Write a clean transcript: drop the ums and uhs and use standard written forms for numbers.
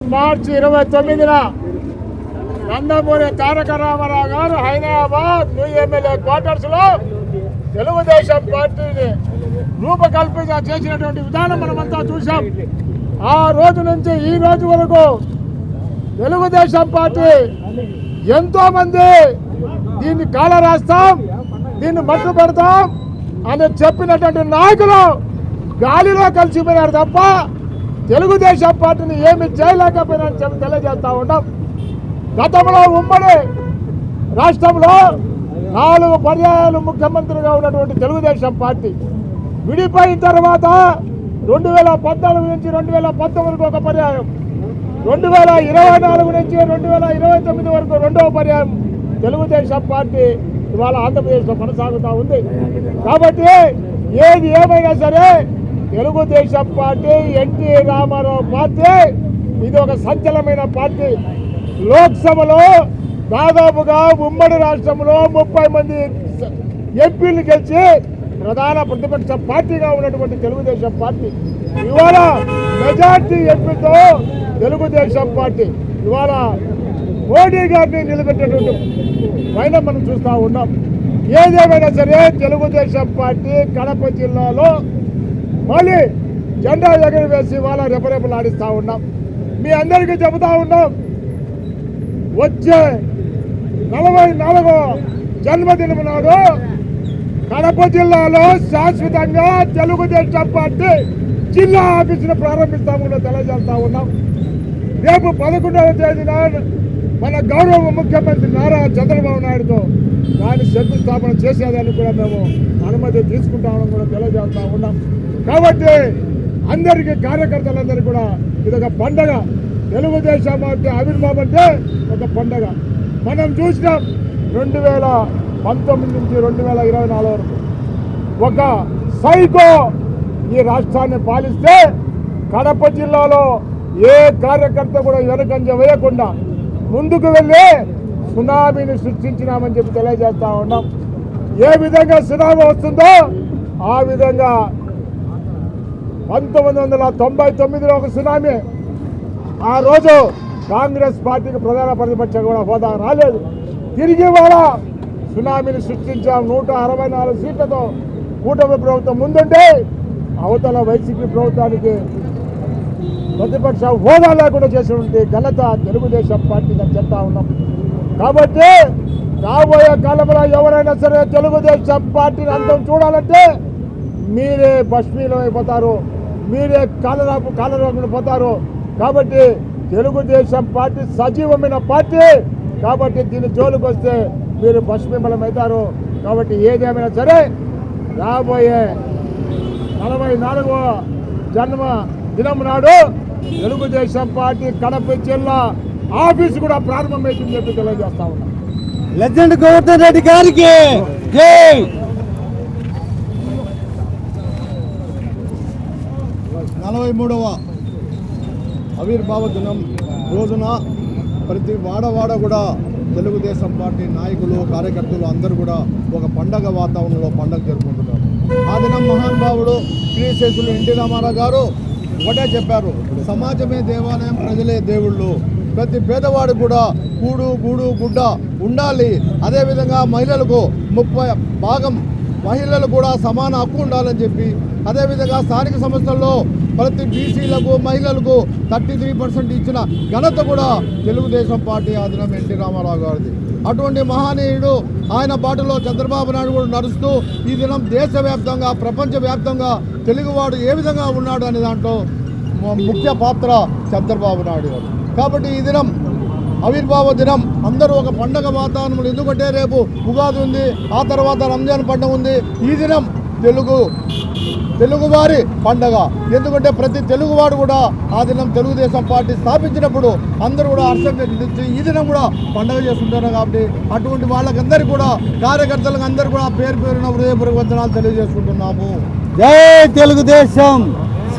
మార్చి 29న నందమూరి తారక రామారావు గారు Hyderabad new MLA quarters లో తెలుగుదేశం పార్టీని రూపకల్పన చేసినటువంటి విధానం మనమంతా చూసాం. ఆ రోజు నుంచి ఈ రోజు వరకు తెలుగుదేశం పార్టీ ఎంతో మంది దీన్ని కాల రాస్తాం, దీన్ని మట్టు పెడతాం అని చెప్పినటువంటి నాయకులు గాలిలో కలిసిపోయారు తప్ప తెలుగుదేశం పార్టీని ఏమి చేయలేకపోయినని చెప్పి తెలియజేస్తా ఉంటాం. గతంలో ఉమ్మడి రాష్ట్రంలో 4 పర్యాయాలు ముఖ్యమంత్రిగా ఉన్నటువంటి తెలుగుదేశం పార్టీ విడిపోయిన తర్వాత 2014 నుంచి 2019 ఒక పర్యాయం, 2024 నుంచి 2029 వరకు రెండవ పర్యాయం తెలుగుదేశం పార్టీ ఇవాళ ఆంధ్రప్రదేశ్లో కొనసాగుతూ ఉంది. కాబట్టి ఏది ఏమైనా సరే తెలుగుదేశం పార్టీ, ఎన్టీ రామారావు పార్టీ ఇది ఒక సంచలనమైన పార్టీ. లోక్సభలో దాదాపుగా ఉమ్మడి రాష్ట్రంలో 30 మంది ఎంపీలు గెలిచి ప్రధాన ప్రతిపక్ష పార్టీగా ఉన్నటువంటి తెలుగుదేశం పార్టీ ఇవాళ మెజార్టీ ఎంపీతో తెలుగుదేశం పార్టీ ఇవాళ మోడీ గారిని నిలబెట్టేటువంటి పైన మనం చూస్తూ ఉన్నాం. ఏదేమైనా సరే తెలుగుదేశం పార్టీ కడప జిల్లాలో మళ్ళీ జెండా ఎగరవేసి ఇవాళ రెపరెపలు ఆడిస్తూ ఉన్నాం. మీ అందరికీ చెబుతా ఉన్నాం, వచ్చే 44వ జన్మదినం నాడు కడప జిల్లాలో శాశ్వతంగా తెలుగుదేశం పార్టీ జిల్లా ఆఫీసును ప్రారంభిస్తామని తెలియజేస్తా ఉన్నాం. రేపు 11వ తేదీన మన గౌరవ ముఖ్యమంత్రి నారా చంద్రబాబు నాయుడుతో దాన్ని శంకుస్థాపన చేసేదాన్ని కూడా మేము అనుమతి తీసుకుంటామని కూడా తెలియజేస్తా ఉన్నాం. కాబట్టి అందరికీ కార్యకర్తలందరికీ కూడా ఇదొక పండగ. తెలుగుదేశం పార్టీ ఆవిర్భావం అంటే ఒక పండగ. మనం చూసినాం 2019 నుంచి 2024 వరకు ఒక సైకో ఈ రాష్ట్రాన్ని పాలిస్తే కడప జిల్లాలో ఏ కార్యకర్త కూడా వెనకంజ వేయకుండా ముందుకు వెళ్ళి సునామీని సృష్టించినామని చెప్పి తెలియజేస్తా ఉన్నాం. ఏ విధంగా సునామీ వస్తుందో ఆ విధంగా 1999లో ఒక సునామీ. ఆ రోజు కాంగ్రెస్ పార్టీకి ప్రధాన ప్రతిపక్ష కూడా హోదా రాలేదు. తిరిగి వాళ్ళ సునామీని సృష్టించాం. 164 సీట్లతో కూటమి ప్రభుత్వం ముందుంటే అవతల వైసీపీ ప్రభుత్వానికి ప్రతిపక్ష హోదా లేకుండా చేసినటువంటి ఘనత తెలుగుదేశం పార్టీగా చెప్తా ఉన్నాం. కాబట్టి రాబోయే కాలంలో ఎవరైనా సరే తెలుగుదేశం పార్టీని అందం చూడాలంటే మీరే భస్మీలం అయిపోతారు, మీరే కాలరోగులు పోతారు. కాబట్టి తెలుగుదేశం పార్టీ సజీవమైన పార్టీ. కాబట్టి దీని జోలికి వస్తే మీరు భస్మీమలం అవుతారు. కాబట్టి ఏదేమైనా సరే రాబోయే 44వ జన్మ దినం నాడు తెలుగుదేశం పార్టీ కడప జిల్లా ఆఫీసు కూడా ప్రారంభమైందని చెప్పి తెలియజేస్తా ఉన్నాం. లెజెండ్ గోవర్ధన్ రెడ్డి గారికి జై. 43వ ఆవిర్భావ దినం రోజున ప్రతి వాడవాడ కూడా తెలుగుదేశం పార్టీ నాయకులు, కార్యకర్తలు అందరూ కూడా ఒక పండగ వాతావరణంలో పండగ జరుపుకుంటున్నారు. ఆ దినం మహానుభావుడు శ్రీశేషులు ఎన్టీ రామారావు గారు ఒకటే చెప్పారు, సమాజమే దేవాలయం, ప్రజలే దేవుళ్ళు. ప్రతి పేదవాడు కూడా కూడు గూడు గుడ్డ ఉండాలి. అదేవిధంగా మహిళలకు 30% మహిళలు కూడా సమాన హక్కు ఉండాలని చెప్పి, అదేవిధంగా స్థానిక సంస్థల్లో ప్రతి బీసీలకు, మహిళలకు 33% ఇచ్చిన ఘనత కూడా తెలుగుదేశం పార్టీ ఆదినం ఎన్టీ రామారావు గారిది. అటువంటి మహనీయుడు ఆయన బాటలో చంద్రబాబు నాయుడు కూడా నడుస్తూ ఈ దినం దేశవ్యాప్తంగా, ప్రపంచవ్యాప్తంగా తెలుగువాడు ఏ విధంగా ఉన్నాడు అనే దాంట్లో ముఖ్య పాత్ర చంద్రబాబు నాయుడు గారు. కాబట్టి ఈ దినం ఆవిర్భావ దినం అందరూ ఒక పండగ వాతావరణంలో, ఎందుకంటే రేపు ఉగాది ఉంది, ఆ తర్వాత రంజాన్ పండుగ ఉంది. ఈ దినం తెలుగువారి పండగ. ఎందుకంటే ప్రతి తెలుగువాడు కూడా ఆ దినం తెలుగుదేశం పార్టీ స్థాపించినప్పుడు అందరూ కూడా హర్షం వ్యక్తించి ఈ దినం కూడా పండగ చేస్తుంటారు. కాబట్టి అటువంటి వాళ్ళకందరికీ కూడా, కార్యకర్తలకు అందరూ కూడా పేరు పేరున హృదయపూర్వక వందనాలు తెలియజేసుకుంటున్నాము. జై తెలుగుదేశం.